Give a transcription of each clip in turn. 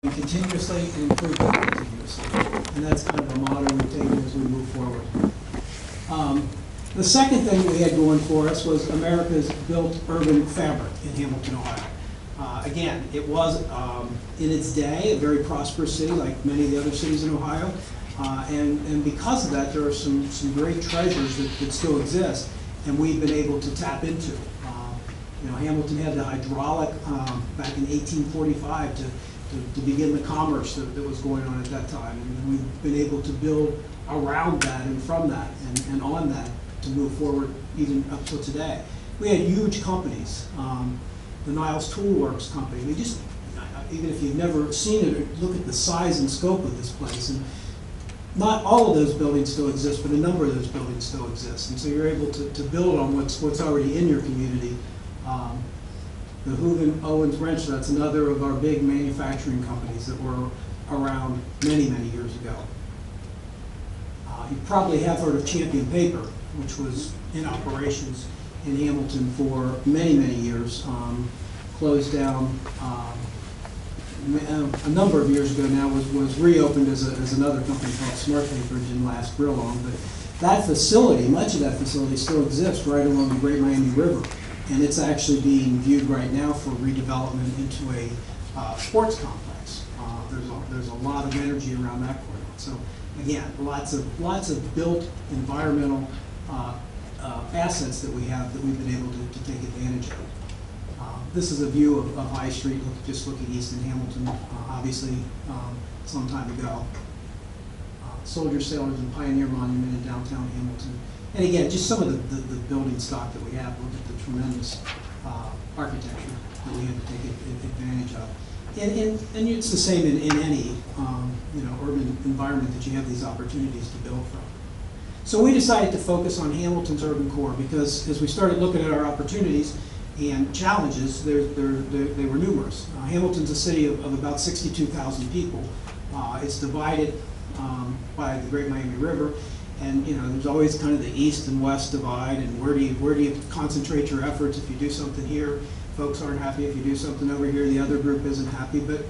continuously and improve continuously. And that's kind of a motto we take as we move forward. The second thing we had going for us was America's built urban fabric in Hamilton, Ohio. Again, it was, in its day, a very prosperous city like many of the other cities in Ohio. And because of that, there are some great treasures that still exist, and we've been able to tap into. Hamilton had the hydraulic back in 1845 to begin the commerce that was going on at that time. And we've been able to build around that and from that and on that to move forward even up till today. We had huge companies. The Niles Tool Works company. We just, even if you've never seen it, look at the size and scope of this place. And not all of those buildings still exist, but a number of those buildings still exist. And so you're able to build on what's already in your community. The Hooven Owens Wrench, that's another of our big manufacturing companies that were around many, many years ago. You probably have heard of Champion Paper, which was in operations in Hamilton for many, many years. Closed down a number of years ago now, was reopened as another company called Smart Paper. It didn't last real long, but that facility, much of that facility still exists right along the Great Miami River. And it's actually being viewed right now for redevelopment into a sports complex. There's a lot of energy around that corridor. So again, lots of built environmental assets that we have that we've been able to take advantage of. This is a view of High Street, just looking east in Hamilton, obviously some time ago. Soldier, Sailors, and Pioneer Monument in downtown Hamilton. And again, just some of the building stock that we have. Look at the tremendous architecture that we have to take advantage of. And it's the same in any urban environment that you have these opportunities to build from. So we decided to focus on Hamilton's urban core because as we started looking at our opportunities and challenges, they were numerous. Hamilton's a city of about 62,000 people. It's divided by the Great Miami River. And there's always kind of the east and west divide, and where do you concentrate your efforts? If you do something here, folks aren't happy. If you do something over here, the other group isn't happy. But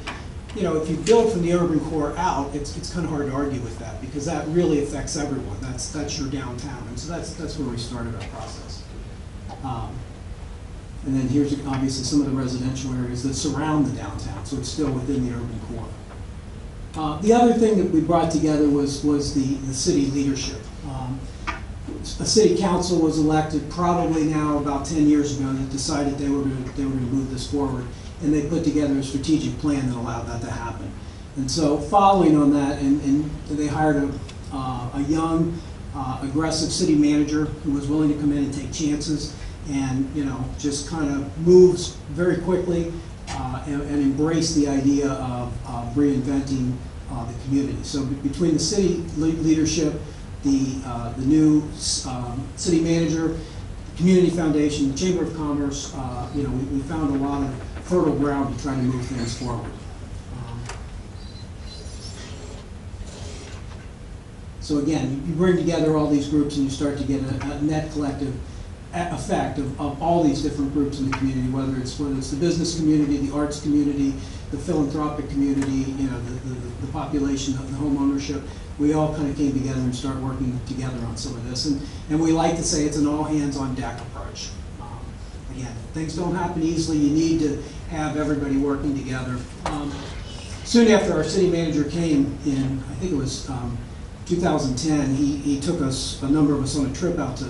if you build from the urban core out, it's kind of hard to argue with that because that really affects everyone. That's your downtown, and so that's where we started our process. And then here's obviously some of the residential areas that surround the downtown, so it's still within the urban core. The other thing that we brought together was the city leadership. A city council was elected probably now about 10 years ago that decided they were going to move this forward, and they put together a strategic plan that allowed that to happen. And so following on that, and they hired a young, aggressive city manager who was willing to come in and take chances and just kind of moves very quickly and embrace the idea of reinventing the community. So between the city leadership, the new city manager, the community foundation, the Chamber of Commerce, we found a lot of fertile ground to try to move things forward. So again, you bring together all these groups and you start to get a net collective effect of all these different groups in the community, whether it's the business community, the arts community, the philanthropic community, the population, the home ownership. We all kind of came together and started working together on some of this. And we like to say it's an all hands on deck approach. Again, things don't happen easily. You need to have everybody working together. Soon after our city manager came in, I think it was 2010, he took a number of us on a trip out to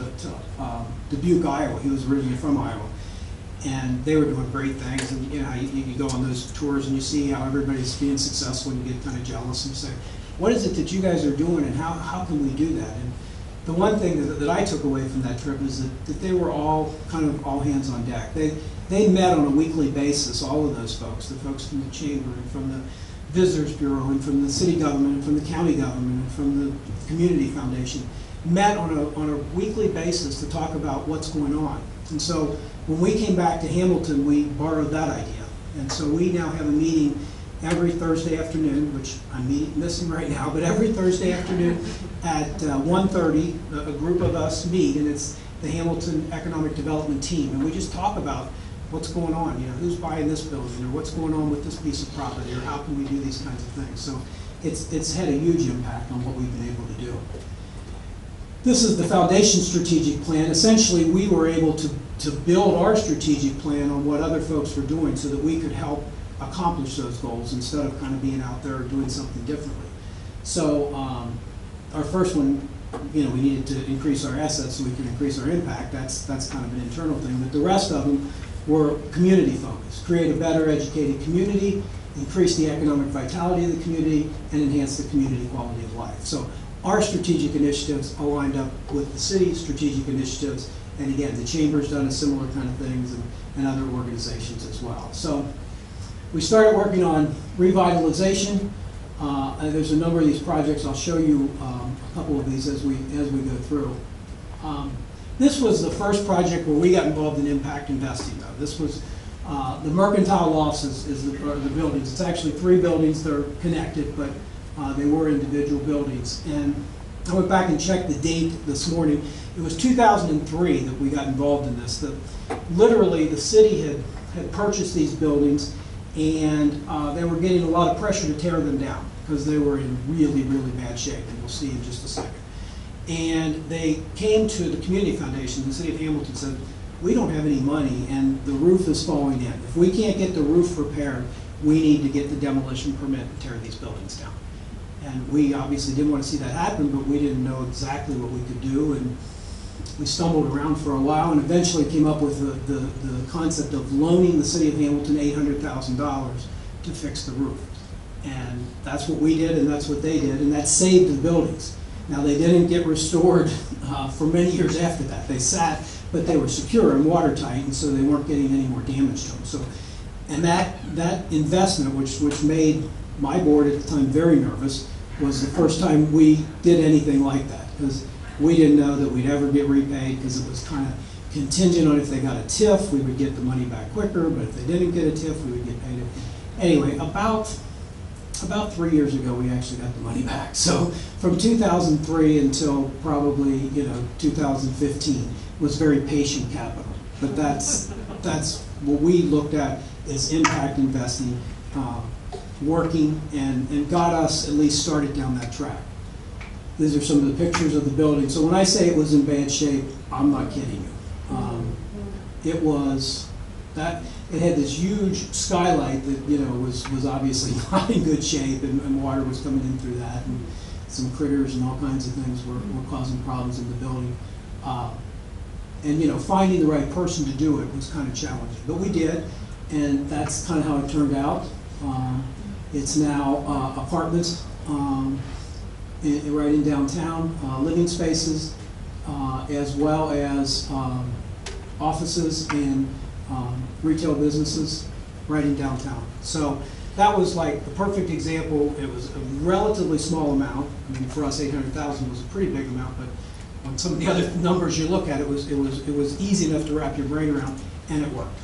Dubuque, Iowa. He was originally from Iowa. And they were doing great things. And you go on those tours and you see how everybody's being successful and you get kind of jealous and say, what is it that you guys are doing and how can we do that? And the one thing that I took away from that trip is that they were all kind of all hands on deck. They met on a weekly basis, all of those folks, the folks from the chamber and from the Visitors Bureau and from the city government and from the county government and from the community foundation, met on a weekly basis to talk about what's going on. And so when we came back to Hamilton, we borrowed that idea. And so we now have a meeting every Thursday afternoon, which I'm missing right now, but every Thursday afternoon at 1:30, a group of us meet, and it's the Hamilton Economic Development Team. And we just talk about what's going on? You know, who's buying this building, or what's going on with this piece of property, or how can we do these kinds of things? So it's had a huge impact on what we've been able to do. This is the foundation strategic plan. Essentially, we were able to build our strategic plan on what other folks were doing so that we could help accomplish those goals instead of kind of being out there doing something differently. So our first one, you know, we needed to increase our assets so we could increase our impact. That's kind of an internal thing. But the rest of them were community focused. Create a better educated community, increase the economic vitality of the community, and enhance the community quality of life. So our strategic initiatives aligned up with the city's strategic initiatives, and again, the Chamber's done a similar kind of things, and other organizations as well. So we started working on revitalization. And there's a number of these projects. I'll show you a couple of these as we go through. This was the first project where we got involved in impact investing, though. This was the Mercantile Loft is the buildings. It's actually 3 buildings. They're connected, but they were individual buildings. And I went back and checked the date this morning. It was 2003 that we got involved in this. Literally, the city had purchased these buildings, and they were getting a lot of pressure to tear them down because they were in really, really bad shape, and we'll see in just a second. And they came to the Community Foundation. The city of Hamilton said, we don't have any money, and the roof is falling in. If we can't get the roof repaired, we need to get the demolition permit and tear these buildings down. And we obviously didn't want to see that happen, but we didn't know exactly what we could do. And we stumbled around for a while and eventually came up with the concept of loaning the city of Hamilton $800,000 to fix the roof. And that's what we did, and that's what they did, and that saved the buildings. Now, they didn't get restored for many years after that. They sat, but they were secure and watertight, and so they weren't getting any more damage to them. So, and that investment, which made my board at the time very nervous, was the first time we did anything like that, because we didn't know that we'd ever get repaid, because it was kind of contingent on if they got a TIF, we would get the money back quicker, but if they didn't get a TIF, we would get paid it. Anyway, about 3 years ago, we actually got the money back. So from 2003 until probably 2015 was very patient capital. But that's what we looked at as impact investing, working, and got us at least started down that track. These are some of the pictures of the building. So when I say it was in bad shape, I'm not kidding you. It was that. It had this huge skylight that was obviously not in good shape, and water was coming in through that, and some critters and all kinds of things were causing problems in the building. And finding the right person to do it was kind of challenging, but we did, and that's kind of how it turned out. It's now apartments right in downtown, living spaces, as well as offices and retail businesses right in downtown. So that was like the perfect example. It was a relatively small amount. I mean, for us, 800,000 was a pretty big amount, but on some of the other numbers you look at, it was easy enough to wrap your brain around, and it worked.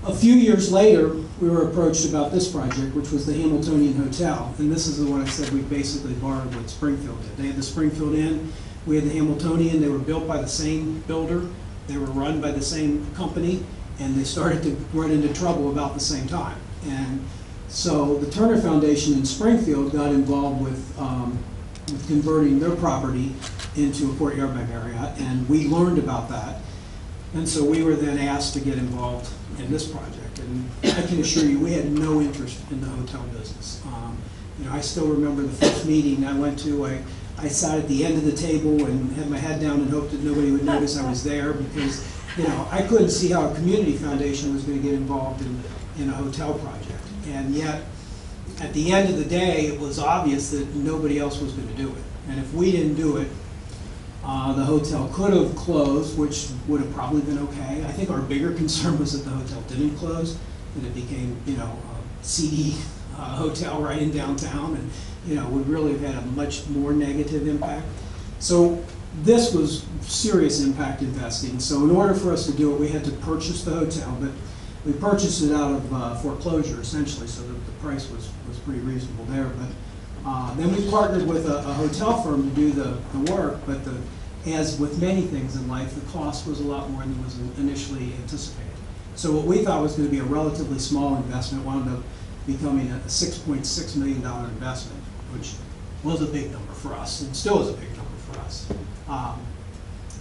A few years later, we were approached about this project, which was the Hamiltonian Hotel, and this is the one I said we basically borrowed what Springfield did. They had the Springfield Inn, we had the Hamiltonian. They were built by the same builder. They were run by the same company, and they started to run into trouble about the same time. And so the Turner Foundation in Springfield got involved with converting their property into a Port Airbag area, and we learned about that. And so we were then asked to get involved in this project. And I can assure you, we had no interest in the hotel business. I still remember the first meeting I went to. I sat at the end of the table and had my head down and hoped that nobody would notice I was there, because I couldn't see how a community foundation was going to get involved in a hotel project. And yet, at the end of the day, it was obvious that nobody else was going to do it. And if we didn't do it, the hotel could have closed, which would have probably been okay. I think our bigger concern was that the hotel didn't close, that it became, a seedy hotel right in downtown, and would really have had a much more negative impact. So this was serious impact investing. So in order for us to do it, we had to purchase the hotel, but we purchased it out of foreclosure, essentially, so that the price was pretty reasonable there. But then we partnered with a hotel firm to do the work, but as with many things in life, the cost was a lot more than was initially anticipated. So what we thought was going to be a relatively small investment wound up becoming a $6.6 million investment, which was a big number for us, and still is a big number for us.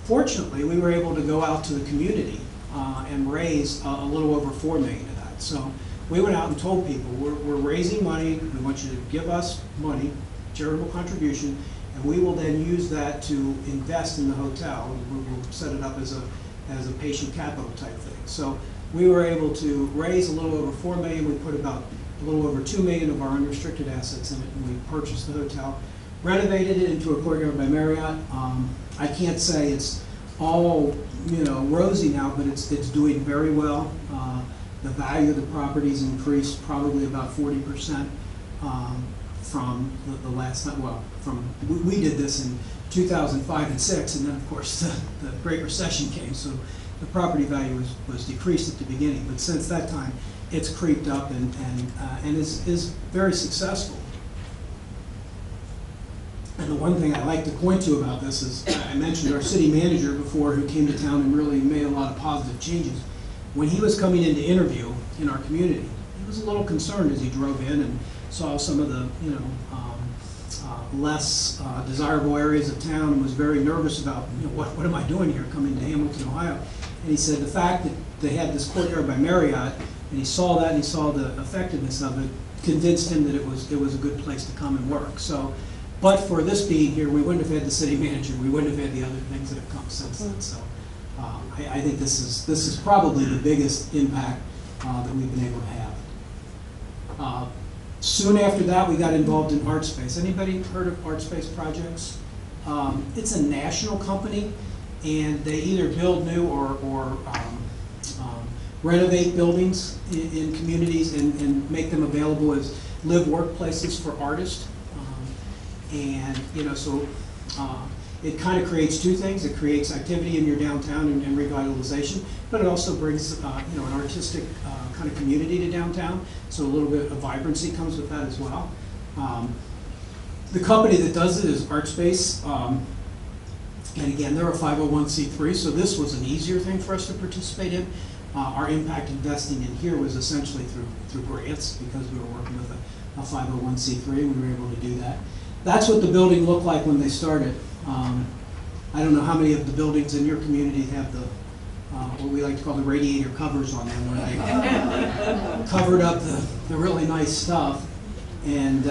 Fortunately, we were able to go out to the community and raise a little over $4 million of that. So we went out and told people, we're raising money, we want you to give us money, charitable contribution, and we will then use that to invest in the hotel. We'll set it up as a patient capital type thing. So we were able to raise a little over $4 million. We put about a little over $2 million of our unrestricted assets in it, and we purchased the hotel, renovated it into a Courtyard by Marriott. I can't say it's all rosy now, but it's doing very well. The value of the property's increased probably about 40% from the last time. Well, we did this in 2005 and 6, and then of course the Great Recession came, so the property value was decreased at the beginning. But since that time, it's creeped up and is very successful. And the one thing I like to point to about this is, I mentioned our city manager before, who came to town and really made a lot of positive changes. When he was coming in to interview in our community, he was a little concerned as he drove in and saw some of the less desirable areas of town, and was very nervous about what am I doing here coming to Hamilton, Ohio. And he said the fact that they had this Courtyard by Marriott, and he saw that and he saw the effectiveness of it, convinced him that it was a good place to come and work. So, but for this being here, we wouldn't have had the city manager, we wouldn't have had the other things that have come since then. So I think this is probably the biggest impact that we've been able to have. Soon after that, we got involved in ArtSpace. Anybody heard of ArtSpace projects? It's a national company, and they either build new or renovate buildings in communities and make them available as live workplaces for artists. So it kind of creates two things. It creates activity in your downtown and revitalization, but it also brings an artistic kind of community to downtown. So a little bit of vibrancy comes with that as well. The company that does it is ArtSpace, and again, they're a 501c3, so this was an easier thing for us to participate in. Our impact investing in here was essentially through grants, because we were working with a 501c3, and we were able to do that. That's what the building looked like when they started. I don't know how many of the buildings in your community have the what we like to call the radiator covers on them, where they covered up the really nice stuff, and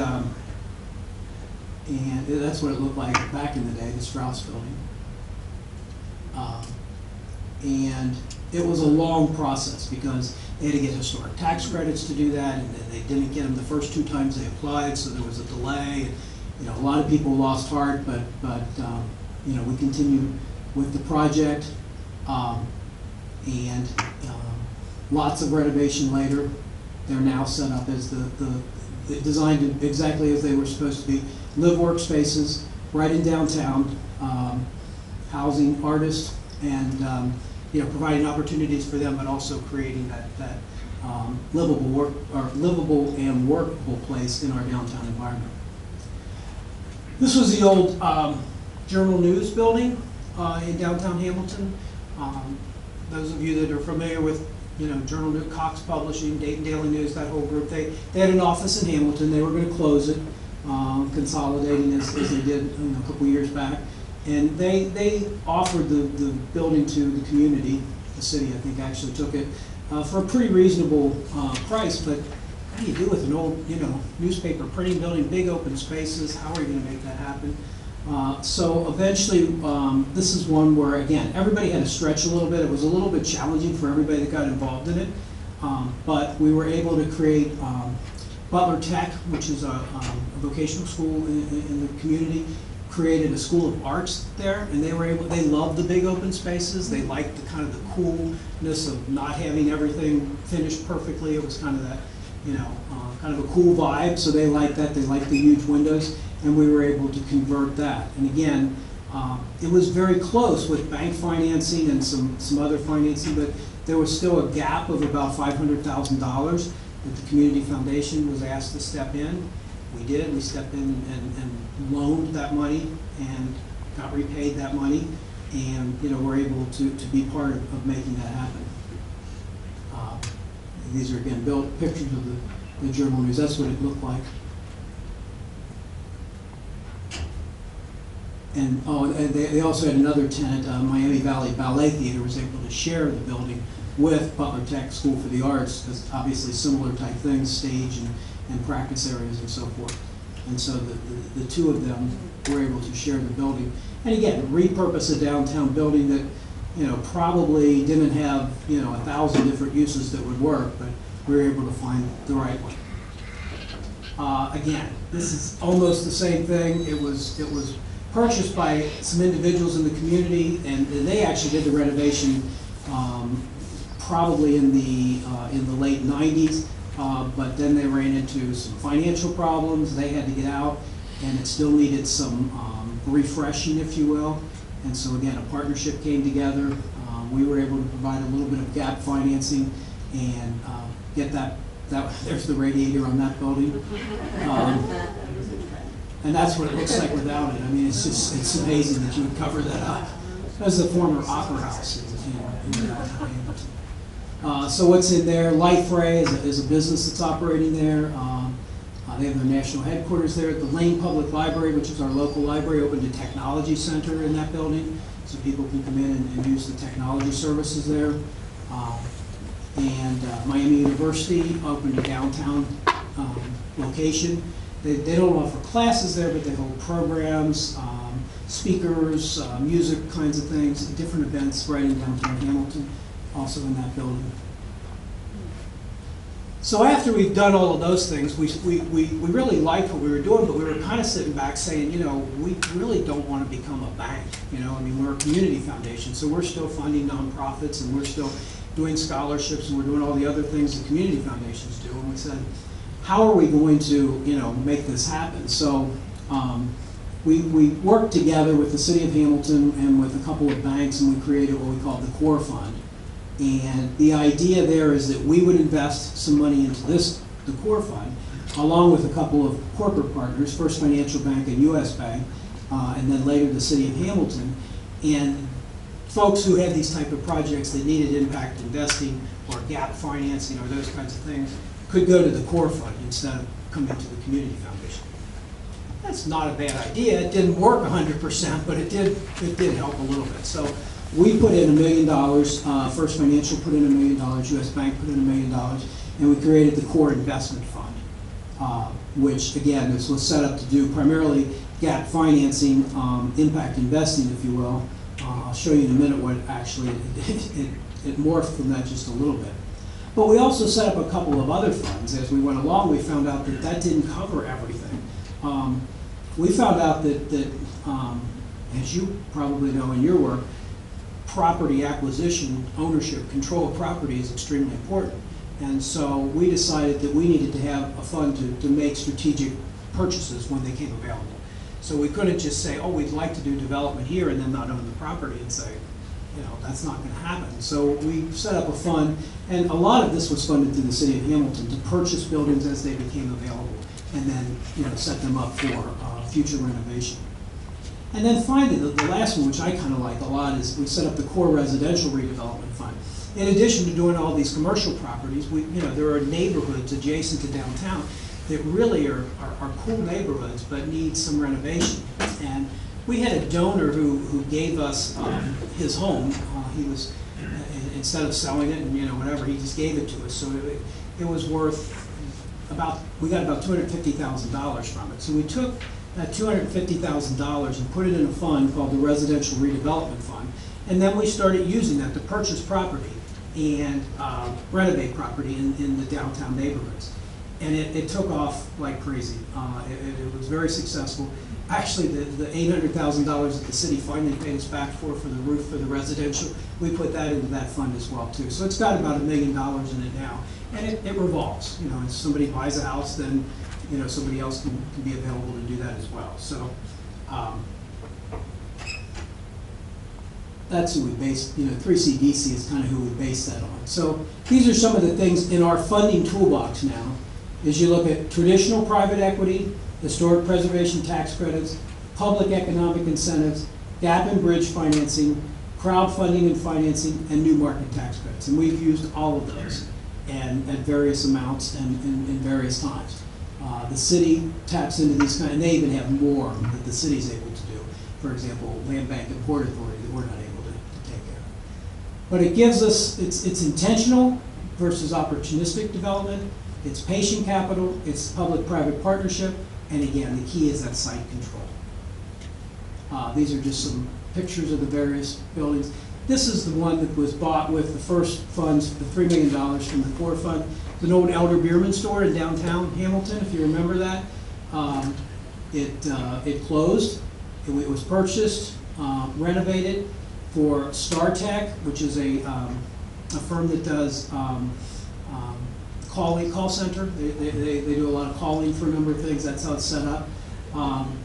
that's what it looked like back in the day, the Strauss building. And it was a long process because they had to get historic tax credits to do that, and they didn't get them the first 2 times they applied, so there was a delay. A lot of people lost heart, but we continued with the project, and lots of renovation later. They're now set up as designed exactly as they were supposed to be. Live workspaces right in downtown, housing artists, and providing opportunities for them, but also creating that livable and workable place in our downtown environment. This was the old Journal News building in downtown Hamilton. Those of you that are familiar with Journal News, Cox Publishing, Dayton Daily News, that whole group, they had an office in Hamilton. They were going to close it, consolidating as they did a couple years back. And they offered the building to the community. The city, I think, actually took it for a pretty reasonable price. But what do you do with an old, newspaper printing building, big open spaces? How are you going to make that happen? So eventually, this is one where, again, everybody had to stretch a little bit. It was a little bit challenging for everybody that got involved in it. But we were able to create Butler Tech, which is a vocational school in the community, created a school of arts there, and they loved the big open spaces. They liked the kind of the coolness of not having everything finished perfectly. It was kind of that, kind of a cool vibe, so they liked that. They liked the huge windows, and we were able to convert that. And again, it was very close with bank financing and some other financing, but there was still a gap of about $500,000 that the Community Foundation was asked to step in. We did. We stepped in and loaned that money and got repaid that money, and we're able to be part of making that happen. these are again pictures of the Journal News. That's what it looked like. And they also had another tenant, Miami Valley Ballet Theater, was able to share the building with Butler Tech School for the Arts, because obviously similar type things, stage and practice areas and so forth. And so the two of them were able to share the building. And again, repurpose a downtown building that, you know, probably didn't have, you know, 1,000 different uses that would work, but we were able to find the right one. Again, this is almost the same thing. It was purchased by some individuals in the community, and they actually did the renovation probably in the late 90s, but then they ran into some financial problems. They had to get out, and it still needed some refreshing, if you will. And so again, a partnership came together. We were able to provide a little bit of gap financing and get that. There's the radiator on that building. And that's what it looks like without it. I mean, it's amazing that you would cover that up. That's the former opera house in Hamilton. So what's in there? Life Ray is a business that's operating there. They have their national headquarters there. The Lane Public Library, which is our local library, opened a technology center in that building, so people can come in and use the technology services there. And Miami University opened a downtown location. They don't offer classes there, but they hold programs, speakers, music kinds of things, different events right in downtown Hamilton, also in that building. So after we've done all of those things, we really liked what we were doing, but we were kind of sitting back saying, you know, we really don't want to become a bank. You know, I mean, we're a community foundation, so we're still funding nonprofits, and we're still doing scholarships, and we're doing all the other things that community foundations do. And we said, how are we going to, you know, make this happen? So we worked together with the City of Hamilton and with a couple of banks, and we created what we called the Core Fund. And the idea there is that we would invest some money into the Core Fund, along with a couple of corporate partners, First Financial Bank and U.S. Bank, and then later the City of Hamilton. And folks who had these type of projects that needed impact investing or gap financing or those kinds of things could go to the Core Fund instead of coming to the Community Foundation. That's not a bad idea. It didn't work 100%, but it did help a little bit. So we put in $1 million, First Financial put in $1 million, U.S. Bank put in $1 million, and we created the Core Investment Fund, which again, this was set up to do primarily gap financing, impact investing, if you will. I'll show you in a minute what actually it morphed from that just a little bit. But we also set up a couple of other funds. As we went along, we found out that that didn't cover everything. We found out that as you probably know in your work, property acquisition, ownership, control of property is extremely important. And so we decided that we needed to have a fund to make strategic purchases when they came available. So we couldn't just say, oh, we'd like to do development here and then not own the property and say, you know, that's not going to happen. So we set up a fund, and a lot of this was funded through the City of Hamilton to purchase buildings as they became available, and then, you know, set them up for future renovation. And then finally, the last one, which I kind of like a lot, is we set up the Core Residential Redevelopment Fund. In addition to doing all these commercial properties, there are neighborhoods adjacent to downtown that really are cool neighborhoods but need some renovation. And we had a donor who gave us his home. He was, instead of selling it and, you know, whatever, he just gave it to us. So it was worth we got about $250,000 from it. So we took that $250,000 and put it in a fund called the Residential Redevelopment Fund. And then we started using that to purchase property and renovate property in the downtown neighborhoods. And it took off like crazy. It was very successful. Actually, the $800,000 that the city finally paid us back for the roof for the residential, we put that into that fund as well too. So it's got about $1 million in it now, and it revolves. You know, if somebody buys a house, then, you know, somebody else can be available to do that as well. So that's who we base, you know, 3CDC is kind of who we base that on. So these are some of the things in our funding toolbox now. As you look at traditional private equity, historic preservation tax credits, public economic incentives, gap and bridge financing, crowdfunding and financing, and new market tax credits. And we've used all of those. and at various amounts and in various times. The city taps into these kind, and they even have more that the city's able to do. For example, Land Bank and Port Authority that we're not able to take care of. But it gives us, it's intentional versus opportunistic development. It's patient capital, it's public-private partnership, and again, the key is that site control. These are just some pictures of the various buildings. This is the one that was bought with the first funds, the $3 million from the core fund. It's an old Elder Beerman store in downtown Hamilton, if you remember that. It closed. It was purchased, renovated for StarTech, which is a firm that does call center. They do a lot of calling for a number of things. That's how it's set up.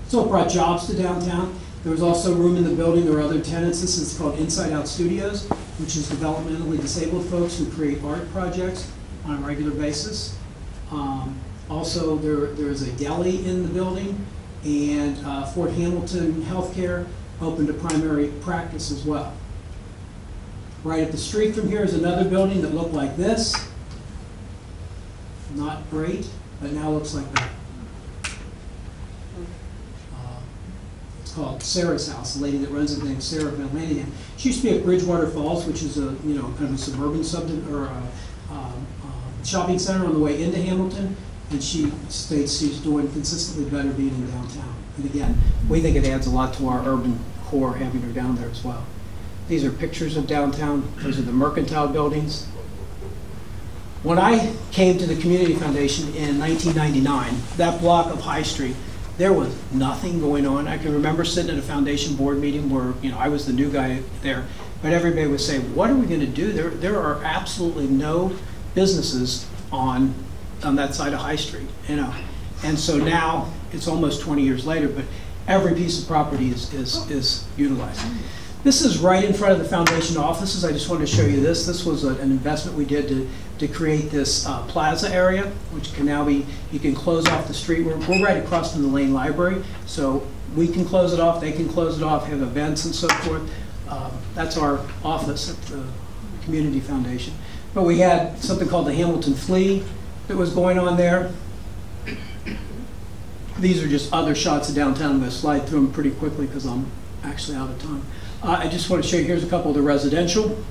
So it brought jobs to downtown. There was also room in the building. There were other tenants. This is called Inside Out Studios, which is developmentally disabled folks who create art projects on a regular basis. Also, there is a deli in the building, and Fort Hamilton Healthcare opened a primary practice as well. Right up the street from here is another building that looked like this. Not great, but now looks like that. It's called Sarah's House. The lady that runs it named Sarah Van Lanigan. She used to be at Bridgewater Falls, which is a kind of a suburban shopping center on the way into Hamilton, and she states she's doing consistently better being in downtown. And again, we think it adds a lot to our urban core having her down there as well. These are pictures of downtown. Those are the mercantile buildings. When I came to the Community Foundation in 1999, that block of High Street, there was nothing going on. I can remember sitting at a foundation board meeting where I was the new guy there, but everybody would say, "What are we going to do?" There are absolutely no businesses on that side of High Street, And so now it's almost 20 years later, but every piece of property is utilized. This is right in front of the foundation offices. I just wanted to show you this. This was an investment we did to create this plaza area, which can now be, you can close off the street. We're right across from the Lane Library, so we can close it off, they can close it off, have events and so forth. That's our office at the Community Foundation. But we had something called the Hamilton Flea that was going on there. These are just other shots of downtown. I'm going to slide through them pretty quickly because I'm actually out of time. I just want to show you, here's a couple of the residential.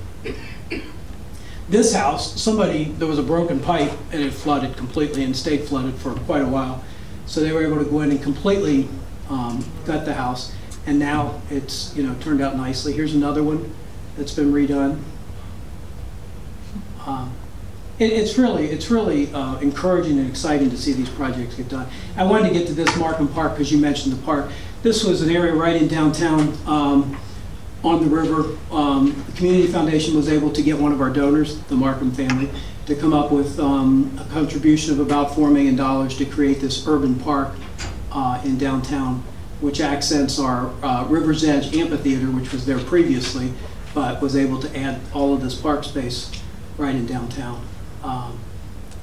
This house, there was a broken pipe and it flooded completely and stayed flooded for quite a while. So they were able to go in and completely gut the house. And now it's turned out nicely. Here's another one that's been redone. It's really encouraging and exciting to see these projects get done. I wanted to get to this Markham Park because you mentioned the park. This was an area right in downtown on the river. The Community Foundation was able to get one of our donors, the Markham family, to come up with a contribution of about $4 million to create this urban park in downtown, which accents our River's Edge Amphitheater, which was there previously, but was able to add all of this park space right in downtown.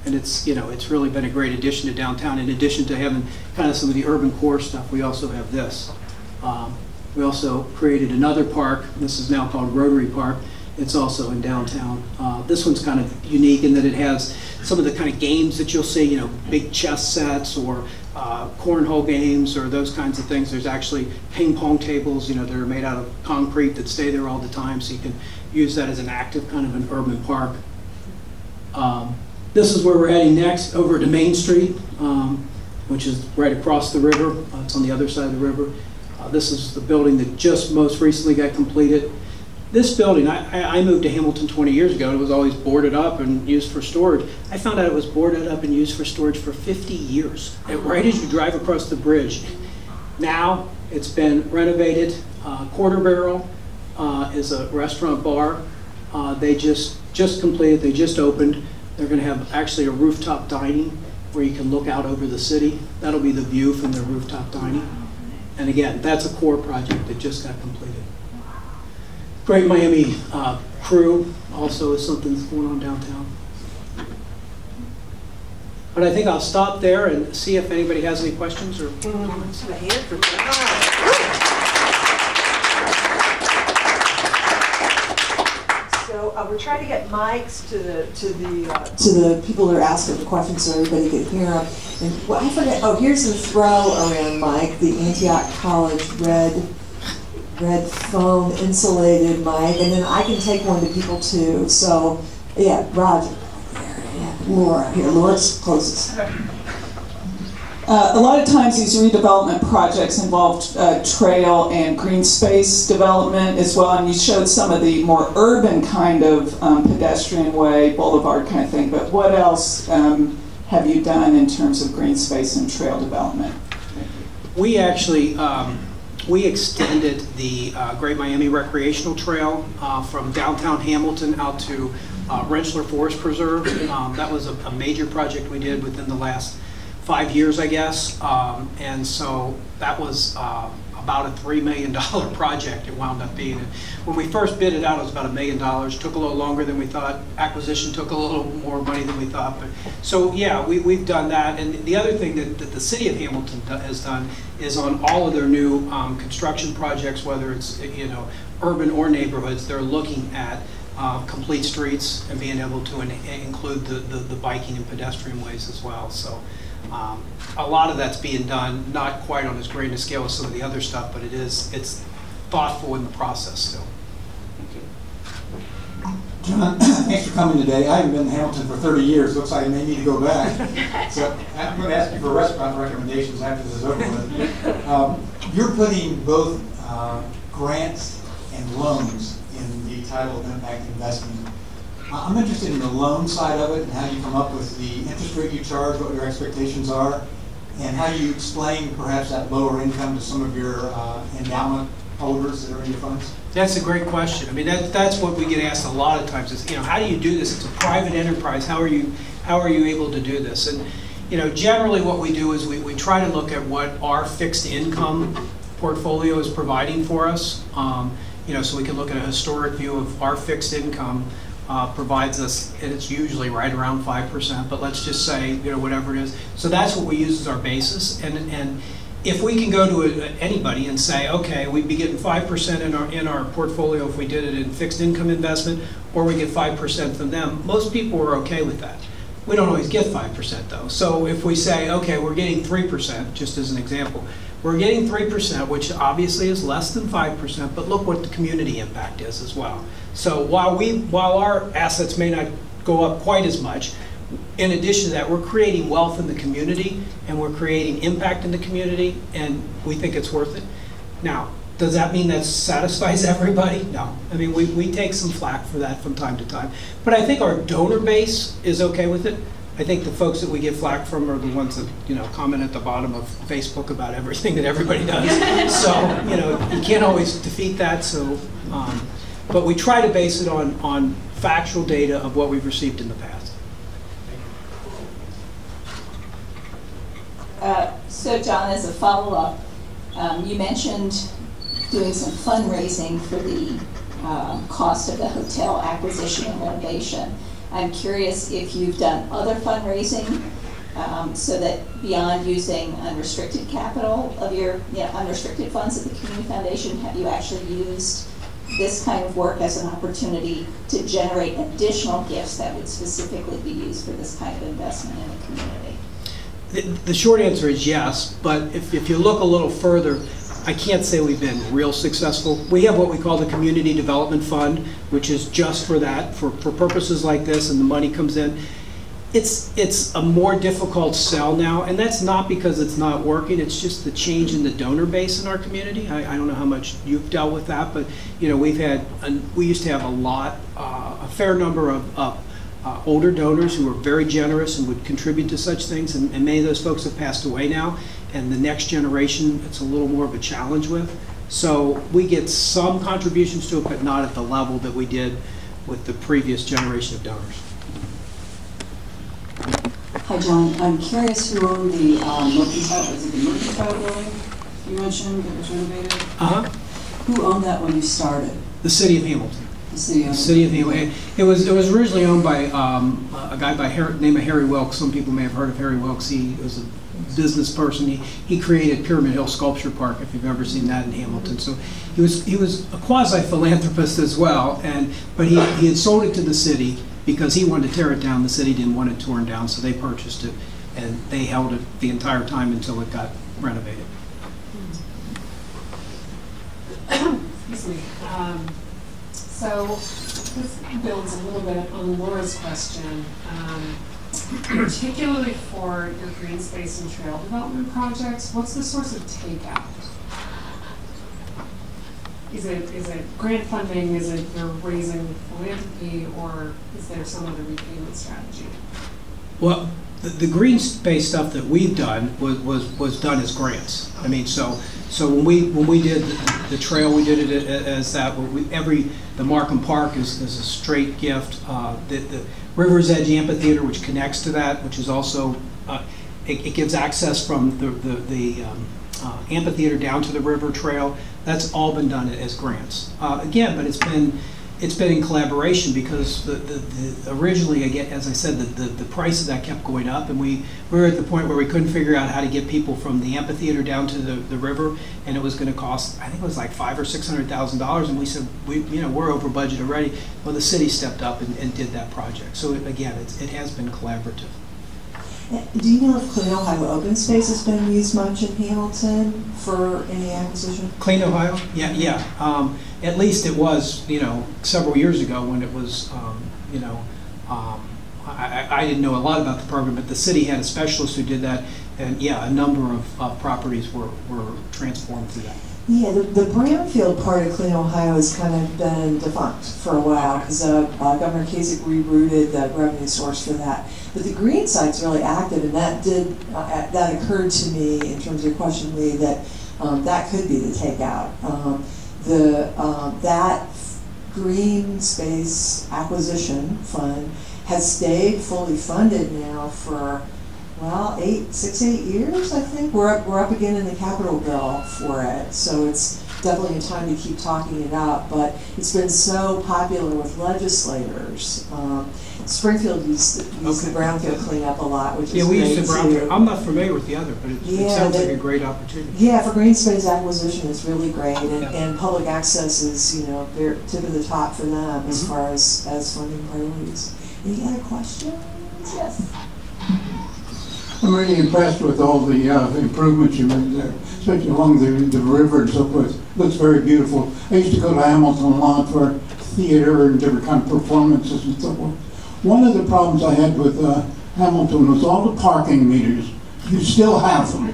And it's really been a great addition to downtown. In addition to having kind of some of the urban core stuff, we also have this. We also created another park. This is now called Rotary Park. It's also in downtown. This one's kind of unique in that it has some of the kind of games that you'll see, big chess sets or cornhole games or those kinds of things. There's actually ping pong tables, that are made out of concrete that stay there all the time, so you can use that as an active kind of an urban park. This is where we're heading next, over to Main Street, which is right across the river. It's on the other side of the river. This is the building that just most recently got completed. This building, I moved to Hamilton 20 years ago, and it was always boarded up and used for storage. I found out it was boarded up and used for storage for 50 years, right as you drive across the bridge. Now it's been renovated. Quarter Barrel is a restaurant bar. They just completed, they just opened. They're going to have actually a rooftop dining where you can look out over the city. That'll be the view from their rooftop dining. And again, that's a core project that just got completed. Great Miami Crew also is something that's going on downtown. But I think I'll stop there and see if anybody has any questions or comments. So we're trying to get mics to the people that are asking the questions so everybody can hear them. And well, I forget. Oh, here's the throw around mic, the Antioch College red foam insulated mic, and then I can take one to people too. So yeah, Roger, yeah, Laura here. Laura's closest. A lot of times these redevelopment projects involve trail and green space development as well, and you showed some of the more urban kind of pedestrian way, boulevard kind of thing, but what else have you done in terms of green space and trail development? We actually, we extended the Great Miami Recreational Trail from downtown Hamilton out to Rentschler Forest Preserve. That was a major project we did within the last 5 years, I guess, and so that was about a $3 million project it wound up being. When we first bid it out, it was about $1 million. Took a little longer than we thought. Acquisition took a little more money than we thought. But so yeah, we've done that. And the other thing that the city of Hamilton has done is on all of their new construction projects, whether it's urban or neighborhoods, they're looking at complete streets and being able to include the biking and pedestrian ways as well. So. A lot of that's being done, not quite on as great a scale as some of the other stuff, but it's thoughtful in the process still. Thank you. John, thanks for coming today. I haven't been in Hamilton for 30 years. Looks like I may need to go back. So I'm going to ask you for restaurant recommendations after this is over with. You're putting both grants and loans in the title of impact investment. I'm interested in the loan side of it and how you come up with the interest rate you charge, what your expectations are, and how you explain perhaps that lower income to some of your endowment holders that are in your funds. That's a great question. I mean, that's what we get asked a lot of times is, how do you do this? It's a private enterprise. How are you able to do this? And generally what we do is we try to look at what our fixed income portfolio is providing for us. So we can look at a historic view of our fixed income. Provides us, and it's usually right around 5%, but let's just say, whatever it is. So that's what we use as our basis. And if we can go to anybody and say, okay, we'd be getting 5% in our portfolio if we did it in fixed income investment, or we get 5% from them, most people are okay with that. We don't always get 5% though. So if we say, okay, we're getting 3%, just as an example, we're getting 3%, which obviously is less than 5%, but look what the community impact is as well. So while our assets may not go up quite as much, in addition to that, we're creating wealth in the community and we're creating impact in the community, and we think it's worth it. Now, does that mean that satisfies everybody? No. I mean, we take some flack for that from time to time. But I think our donor base is okay with it. I think the folks that we get flack from are the ones that comment at the bottom of Facebook about everything that everybody does. So you can't always defeat that. So, but we try to base it on factual data of what we've received in the past. So John, as a follow-up, you mentioned doing some fundraising for the cost of the hotel acquisition and renovation. I'm curious if you've done other fundraising so that beyond using unrestricted capital of your unrestricted funds at the Community Foundation, have you actually used this kind of work as an opportunity to generate additional gifts that would specifically be used for this kind of investment in the community? The short answer is yes, but if you look a little further, I can't say we've been real successful. We have what we call the Community Development Fund, which is just for that, for purposes like this, and the money comes in. It's a more difficult sell now, and that's not because it's not working, it's just the change in the donor base in our community. I don't know how much you've dealt with that, but we used to have a fair number of older donors who were very generous and would contribute to such things, and many of those folks have passed away now, and the next generation it's a little more of a challenge with. So we get some contributions to it, but not at the level that we did with the previous generation of donors. Hi John, I'm curious who owned the Mercantile building you mentioned that was renovated? Who owned that when you started? The City of Hamilton. The City of Hamilton. It was originally owned by a guy named Harry Wilkes. Some people may have heard of Harry Wilkes. He was business person. He created Pyramid Hill Sculpture Park, if you've ever seen that in Hamilton. So he was a quasi-philanthropist as well, but he had sold it to the city because he wanted to tear it down. The city didn't want it torn down, so they purchased it, and they held it the entire time until it got renovated. Excuse me. So this builds a little bit on Laura's question, particularly for your green space and trail development projects. What's the source of takeout? Is it grant funding? Is it you're raising philanthropy, or is there some other repayment strategy? Well, the green space stuff that we've done was done as grants. I mean, so when we did the trail, we did it as that. The Markham Park is a straight gift. The River's Edge Amphitheater, which connects to that, which is also it gives access from the amphitheater down to the river trail. That's all been done as grants. Again, but it's been in collaboration, because originally, again, as I said, the price of that kept going up, and we were at the point where we couldn't figure out how to get people from the amphitheater down to the river, and it was going to cost, I think it was like $500,000 or $600,000, and we said, we're over budget already. Well, the city stepped up and did that project. So again, it has been collaborative. Do you know if Clean Ohio Open Space has been used much in Hamilton for any acquisition? Clean Ohio? Yeah. At least it was, several years ago when it was, I didn't know a lot about the program, but the city had a specialist who did that, and yeah, a number of properties were transformed through that. Yeah, the brownfield part of Clean Ohio has kind of been defunct for a while, because Governor Kasich rerouted the revenue source for that. But the green side's really active, and that occurred to me in terms of your question, Lee, that that could be the takeout. That green space acquisition fund has stayed fully funded now for, well, 6, 8 years, I think. We're up again in the capital bill for it, so it's definitely a time to keep talking it up. But it's been so popular with legislators. Springfield used the brownfield cleanup a lot, which is we great used the brownfield. too. I'm not familiar with the other, but it sounds like a great opportunity. Yeah, for green space acquisition, it's really great, and, Yeah. and public access is, very tip of the top for them as far as funding priorities. Any other questions? Yes. I'm really impressed with all the improvements you made there, especially along the river and so forth. Looks very beautiful. I used to go to Hamilton a lot for theater and different kind of performances and so forth. One of the problems I had with Hamilton was all the parking meters. You still have them.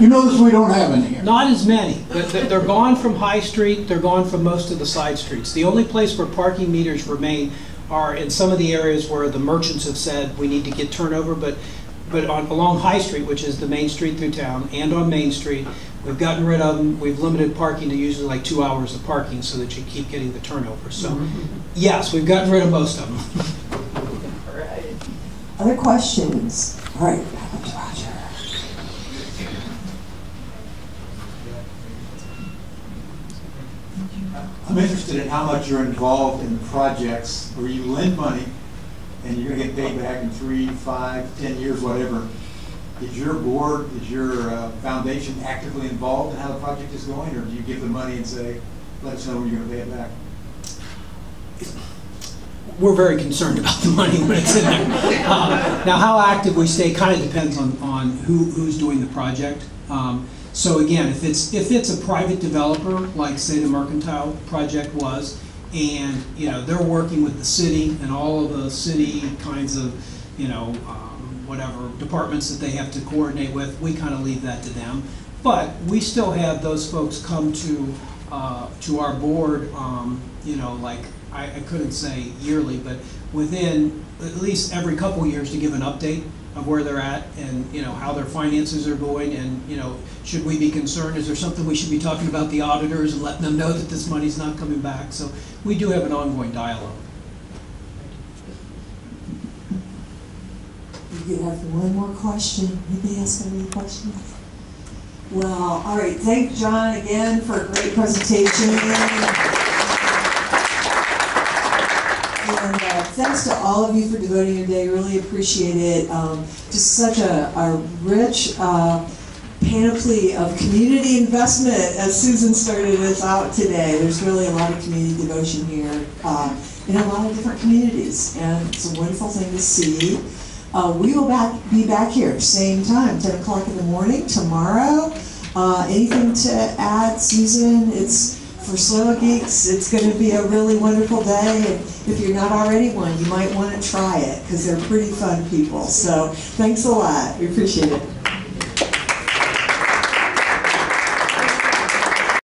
You notice we don't have any here. Not as many. They're gone from High Street. They're gone from most of the side streets. The only place where parking meters remain are in some of the areas where the merchants have said we need to get turnover, but along High Street, which is the main street through town, and on Main Street, we've gotten rid of them. We've limited parking to usually like 2 hours of parking so that you keep getting the turnover. So, yes, we've gotten rid of most of them. All right. Other questions? All right, back up to Roger. I'm interested in how much you're involved in projects where you lend money and you're going to get paid back in 3, 5, 10 years, whatever. Is your board, is your foundation actively involved in how the project is going, or do you give the money and say, let us know when you're going to pay it back? We're very concerned about the money when it's in there. Now, how active we stay kind of depends on who's doing the project. So again, if it's a private developer, like say the Mercantile project was, and they're working with the city and all of the city kinds of whatever departments that they have to coordinate with, we kind of leave that to them. But we still have those folks come to our board, like I couldn't say yearly, but within at least every couple of years to give an update of where they're at and how their finances are going, and should we be concerned? Is there something we should be talking about the auditors and letting them know that this money's not coming back? So we do have an ongoing dialogue. You have one more question. Anybody else have any questions? Well, all right. Thank John again for a great presentation. And thanks to all of you for devoting your day. Really appreciate it. Just such a rich panoply of community investment as Susan started us out today. There's really a lot of community devotion here in a lot of different communities, and it's a wonderful thing to see. We will be back here, same time, 10 o'clock in the morning tomorrow. Anything to add, Susan? It's for Soil Geeks. It's going to be a really wonderful day, and if you're not already one, you might want to try it because they're pretty fun people. So thanks a lot. We appreciate it.